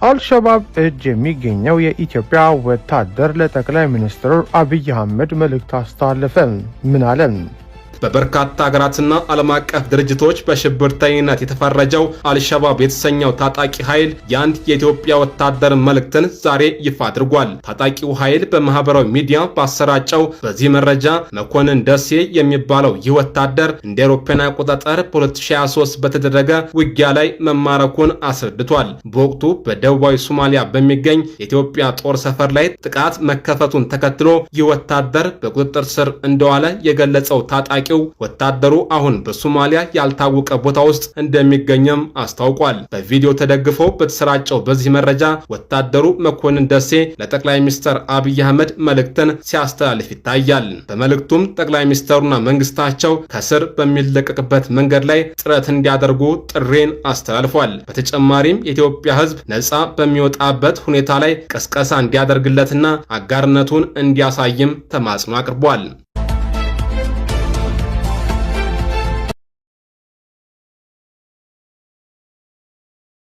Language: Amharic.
አልሸባብ እጅ የሚገኘው የኢትዮጵያ ወታደር ለጠቅላይ ሚኒስትር አብይ አህመድ መልእክት አስተላለፈ። ምን አለ? በበርካታ ሀገራትና ዓለም አቀፍ ድርጅቶች በሽብርተኝነት የተፈረጀው አልሸባብ የተሰኘው ታጣቂ ኃይል የአንድ የኢትዮጵያ ወታደር መልእክትን ዛሬ ይፋ አድርጓል። ታጣቂው ኃይል በማህበራዊ ሚዲያ ባሰራጨው በዚህ መረጃ መኮንን ደሴ የሚባለው ይህ ወታደር እንደ አውሮፓውያን አቆጣጠር በ2023 በተደረገ ውጊያ ላይ መማረኩን አስረድቷል። በወቅቱ በደቡባዊ ሶማሊያ በሚገኝ የኢትዮጵያ ጦር ሰፈር ላይ ጥቃት መከፈቱን ተከትሎ ይህ ወታደር በቁጥጥር ስር እንደዋለ የገለጸው ታጣቂ ወታደሩ አሁን በሶማሊያ ያልታወቀ ቦታ ውስጥ እንደሚገኝም አስታውቋል። በቪዲዮ ተደግፈው በተሰራጨው በዚህ መረጃ ወታደሩ መኮንን ደሴ ለጠቅላይ ሚኒስትር አብይ አህመድ መልእክትን ሲያስተላልፍ ይታያል። በመልእክቱም ጠቅላይ ሚኒስትሩና መንግስታቸው ከስር በሚለቀቅበት መንገድ ላይ ጥረት እንዲያደርጉ ጥሬን አስተላልፏል። በተጨማሪም የኢትዮጵያ ሕዝብ ነጻ በሚወጣበት ሁኔታ ላይ ቀስቀሳ እንዲያደርግለትና አጋርነቱን እንዲያሳይም ተማጽኖ አቅርቧል።